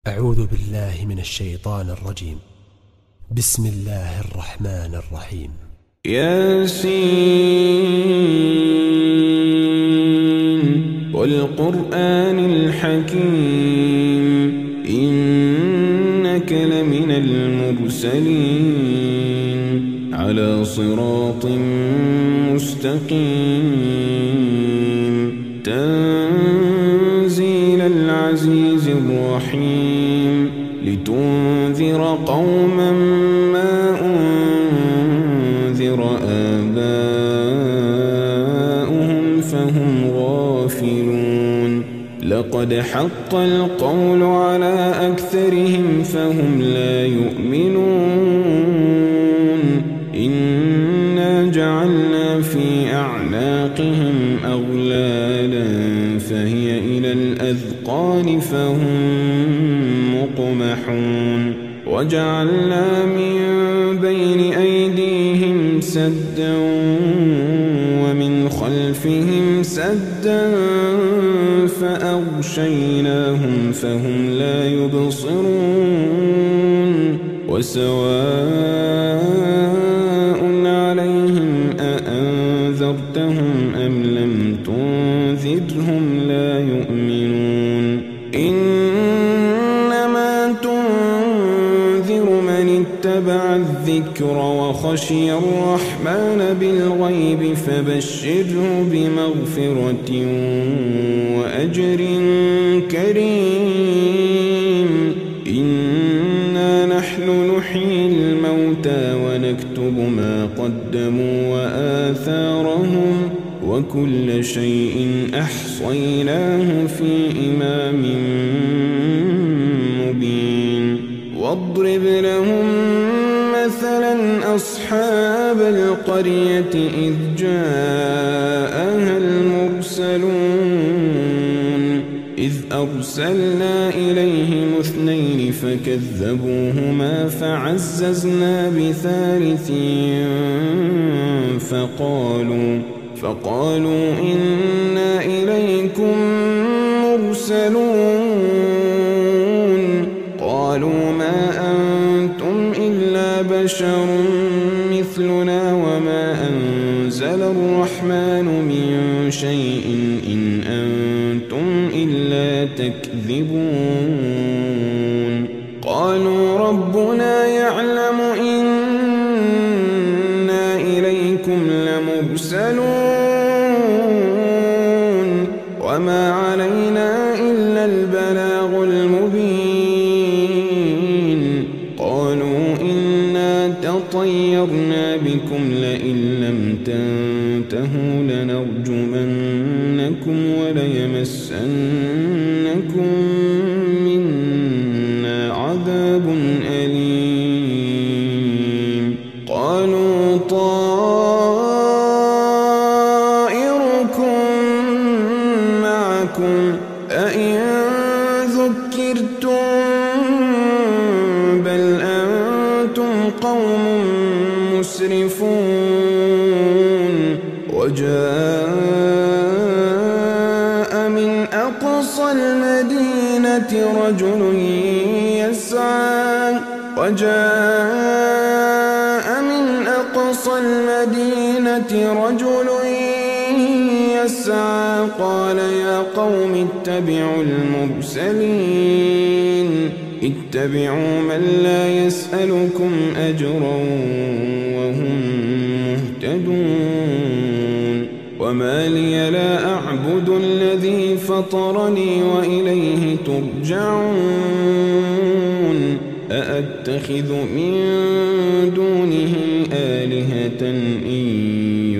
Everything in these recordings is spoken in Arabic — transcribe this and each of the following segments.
أعوذ بالله من الشيطان الرجيم. بسم الله الرحمن الرحيم. ياسين والقرآن الحكيم إنك لمن المرسلين على صراط مستقيم تنزيل العزيز الرحيم لتنذر قوما ما أنذر آباؤهم فهم غافلون لقد حق القول على أكثرهم فهم لا يؤمنون إنا جعلنا في أعناقهم أغلالا فهي إلى الأذقان فهم مقمحون وجعلنا من بين أيديهم سدا ومن خلفهم سدا فأغشيناهم فهم لا يبصرون وسواء عليهم أأنذرتهم أم لم تنذرهم لا يؤمنون إنما تنذر من اتبع الذكر وخشي الرحمن بالغيب فبشره بمغفرة وأجر كريم إنا نحن نحيي الموتى ونكتب ما قدموا وآثارهم وكل شيء أحصيناه في إمام مبين واضرب لهم مثلا أصحاب القرية إذ جاءها المرسلون إذ أرسلنا إليهم اثنين فكذبوهما فعززنا بثالث فقالوا إنا إليكم مرسلون قالوا ما أنتم إلا بشر مثلنا وما أنزل الرحمن من شيء إن أنتم إلا تكذبون قالوا ربنا يعلم إنا إليكم لمرسلون وما علينا إلا البلاغ المبين قالوا إنا تطيرنا بكم لئن لم تنتهوا لنرجمنكم وليمسنكم منا عذاب أليم قالوا طائركم معكم أئن ذكرتم بل أنتم قوم مسرفون وجاء من أقصى المدينة رجل يسعى قال يا قوم اتبعوا المرسلين اتبعوا من لا يسألكم أجرا وهم مهتدون وما لي لا أعبد الذي فطرني وإليه ترجعون أأتخذ من دونه آلهة إن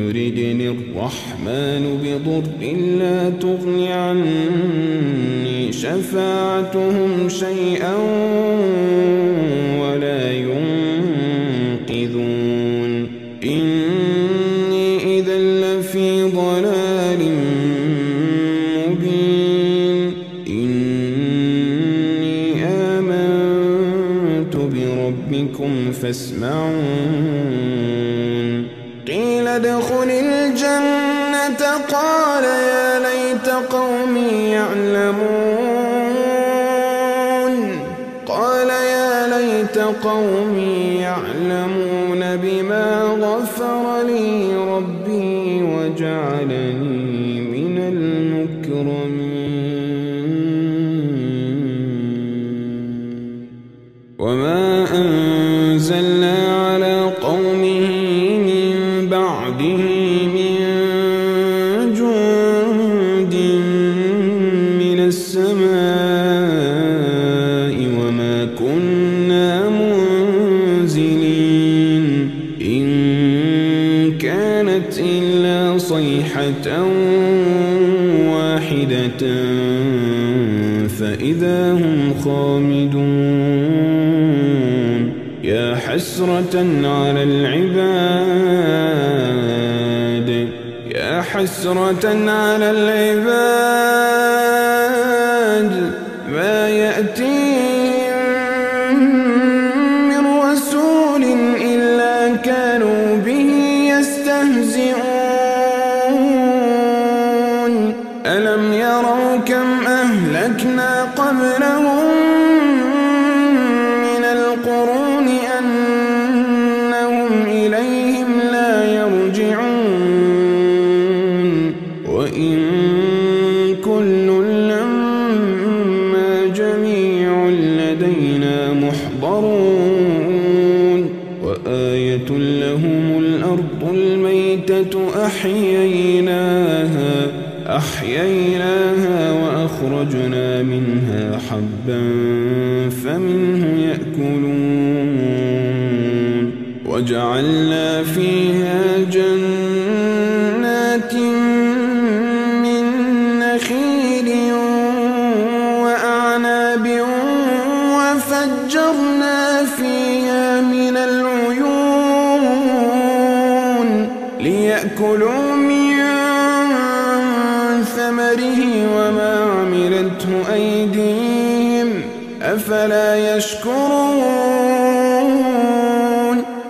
يردني الرحمن بضر لا تغن عني شفاعتهم شيئا ولا ينقذون إني إذا لفي ضلال مبين إني آمنت بربكم فاسمعون قيل ادخل الجنة قال يا ليت قومي يعلمون ليت قومي يعلمون بما غفر لي ربي وجعلني من المكرمين وما أنزلنا على قومه من بعده من جند من السماء وما كنا منزلين إن كانت إلا صيحة واحدة فإذا هم خامدون يا حسرة على العباد يا حسرة على العباد ما يأتيهم من رسول إلا كانوا به يستهزئون ألم يروا كم أهلكنا قبلهم من القرون أنهم إليهم لا يرجعون وإن كل لما جميع لدينا محضرون وآية لهم الأرض الميتة أحييناها وأخرجنا منها حبا فمنه يأكلون وجعلنا فيها جنات من نخيل وأعناب وفجرنا فيها من العيون ليأكلوا من ثمره وما عملته أيديهم أفلا يشكرون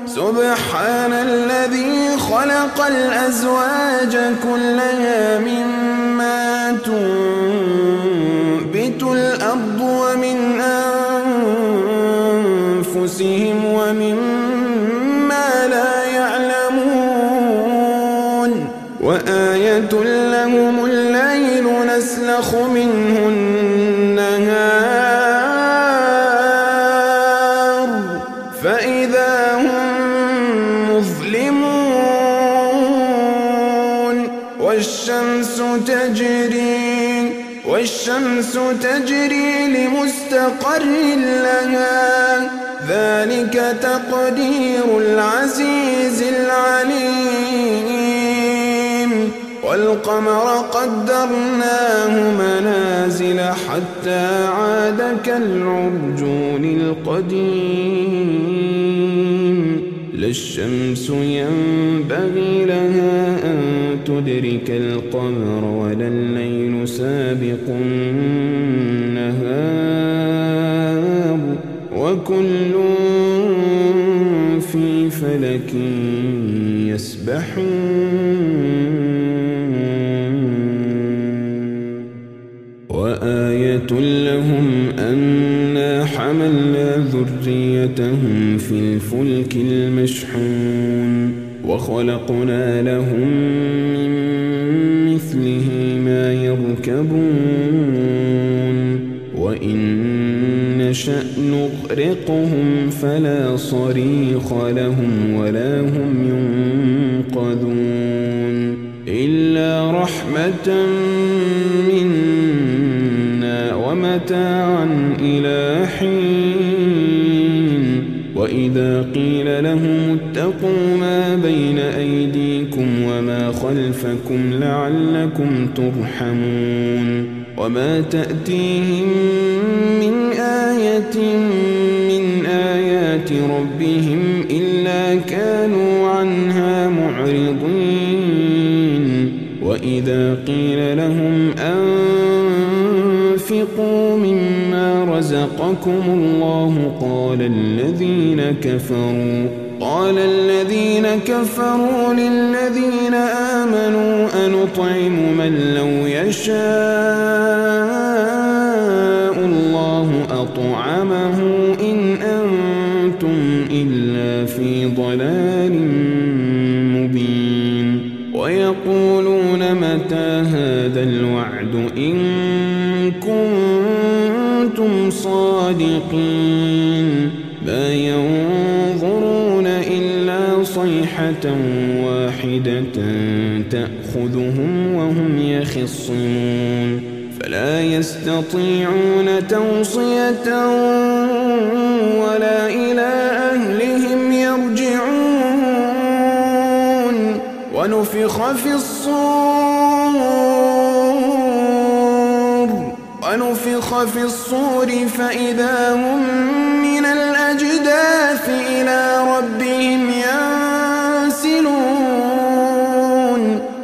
سبحان الذي خلق الأزواج كلها مما تنبت الأرض ومن أنفسهم ومما لا يعلمون وآية لهم الليل نسلخ منه النهار فإذا هم مظلمون والشمس تجري لمستقر لها ذلك تقدير العزيز العليم والقمر قدرناه منازل حتى عاد كالعرجون القديم لا الشمس ينبغي لها أن تدرك القمر ولا الليل سابق النهار وكل في فلك يسبحون وآية لهم أنا حملنا ذريتهم في الفلك المشحون وخلقنا لهم من مثله ما يركبون وإن نشأ نغرقهم فلا صريخ لهم ولا هم ينقذون إلا رحمة منا ومتاعا إلى حين وإذا قيل لهم اتقوا ما بين أيديكم وما خلفكم لعلكم ترحمون وما تأتيهم من آية من آيات ربهم إلا كانوا عنها معرضين وإذا قيل لهم أنفقوا مما رزقكم الله قال الذين كفروا للذين آمنوا أنطعم من لو يشاء الله أطعمه إن أنتم إلا في ضلال مبين ويقولون متى هذا الوعد إن كنتم صادقين ما ينظرون إلا صيحة واحدة تأخذهم وهم يخصمون فلا يستطيعون توصية ولا إلى أهلهم يرجعون ونفخ في الصور فإذا هم من الأجداث إلى ربهم ينسلون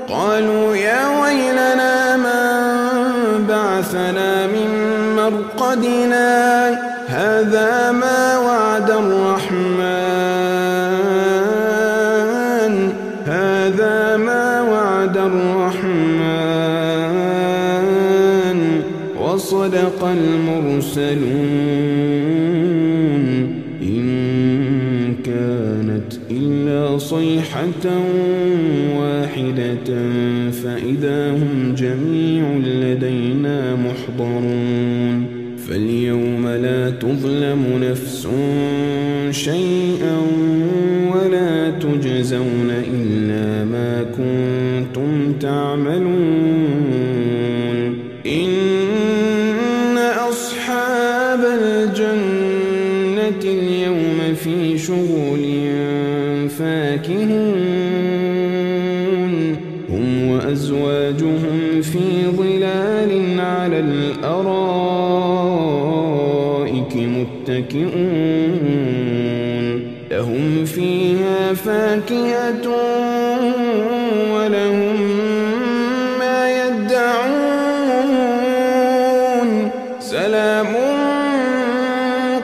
قالوا يا ويلنا من بعثنا من مرقدنا هذا ما وعد الرحمن وصدق المرسلون إن كانت إلا صيحة واحدة فإذا هم جميع لدينا محضرون فاليوم لا تظلم نفس شيئا ولا تجزون إلا ما كنتم تعملون إن أصحاب الجنة اليوم في شغل فاكهون هم وأزواجهم في ظلال على الأرائك متكئون لهم فيها فاكهة ولهم ما يدعون سلام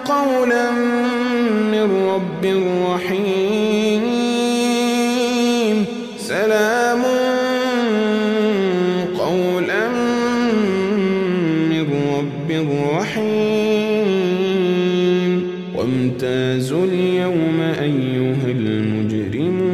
قولا من رب رحيم سلام قولا من رب رحيم وامتازوا اليوم أيها المجرمون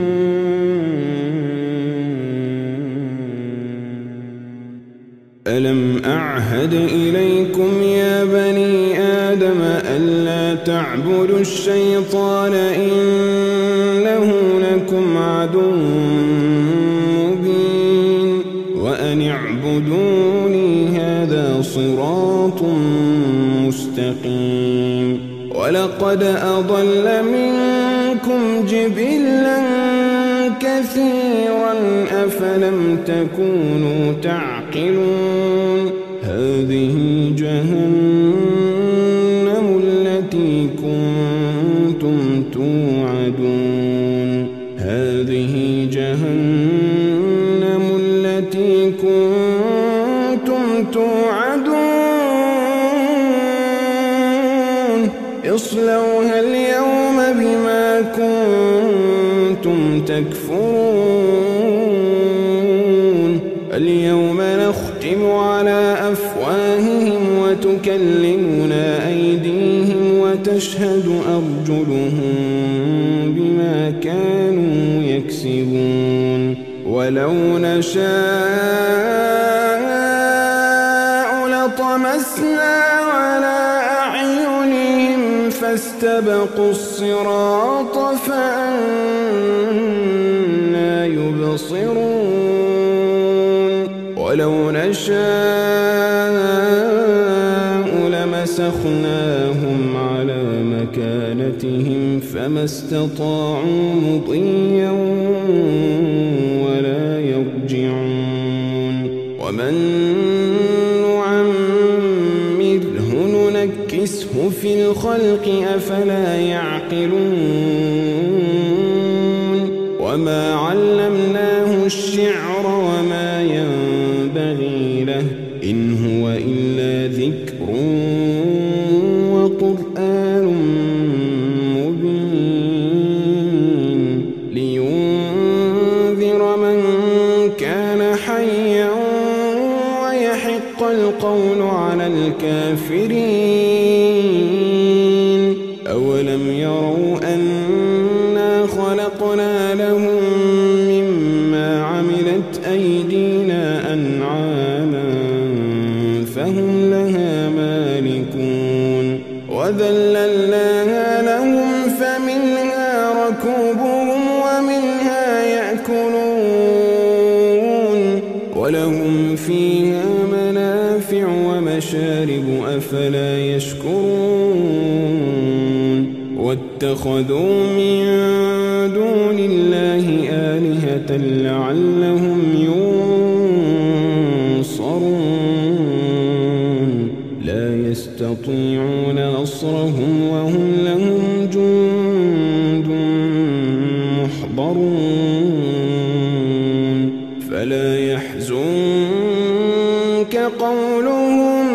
ألم أعهد إليكم يا بني آدم ألا تعبدوا الشيطان إنه لكم عدو مبين وأن اعبدوني هذا صراط مستقيم ولقد أضل منكم جبلا كثيرا أفلم تكونوا تعقلون هذه جهنم التي كنتم توعدون هذه جهنم التي كنتم توعدون اصلوها اليوم بما كنتم تكفرون اليوم نختم على أفواههم وتكلمنا أيديهم وتشهد أرجلهم بما كانوا يكسبون ولو نشاء لطمسنا على أعينهم فاستبقوا الصراط فأنى يبصرون ولو نشاء لمسخناهم على مكانتهم فما استطاعوا مضيا ولا يرجعون ومن نعمره ننكسه في الخلق أفلا يعقلون وما علمناه الشعر وما ينبغي له إن هو إلا ذكر وقرآن مبين لينذر من كان حيا ويحق القول على الكافرين أولم يروا أنا خلقنا لهم مما عملت أيدينا أنعاما فهم لها مالكون وذللناها لهم فمنها ركوبهم ومنها يأكلون ولهم فيها منافع ومشارب أفلا يشكرون واتخذوا من دون الله آلهة لعلهم ينصرون لا يستطيعون نصرهم وهم لهم جند محضرون فلا يحزنك قولهم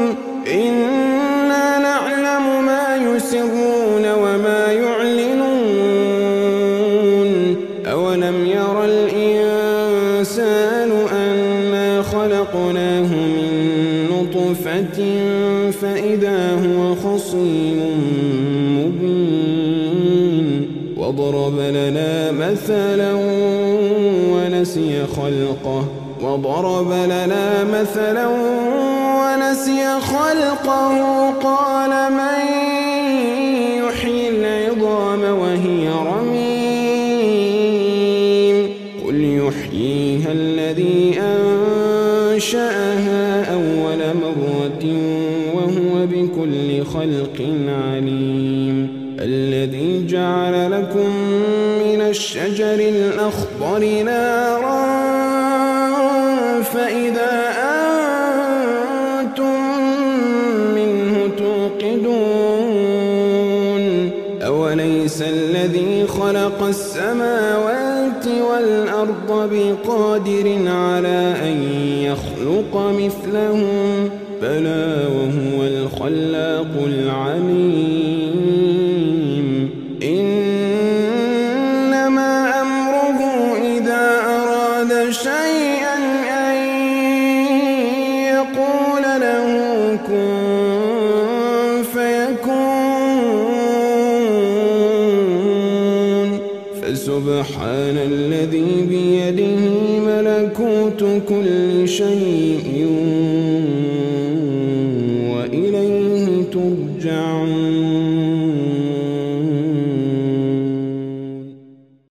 إنا نعلم ما يسرون وما يعلنون أولم ير الإنسان أنا خلقناه من نطفة فإذا هو خصيم مبين وضرب لنا مثلا ونسي خلقه قال من يحيي العظام وهي رميم قل يحييها الذي أنشأها أول مرة وهو بكل خلق عليم الذي جعل لكم من الشجر الأخضر نارا فإذا أنتم منه توقدون أوليس الذي خلق السماوات والأرض بقادر على أن يخلق مثلهم بلى وهو الخلاق العليم إنما أمره إذا أراد شيئا أن يقول له كن فيكون فسبحان الذي بيده ملكوت كل شيء وإليه ترجعون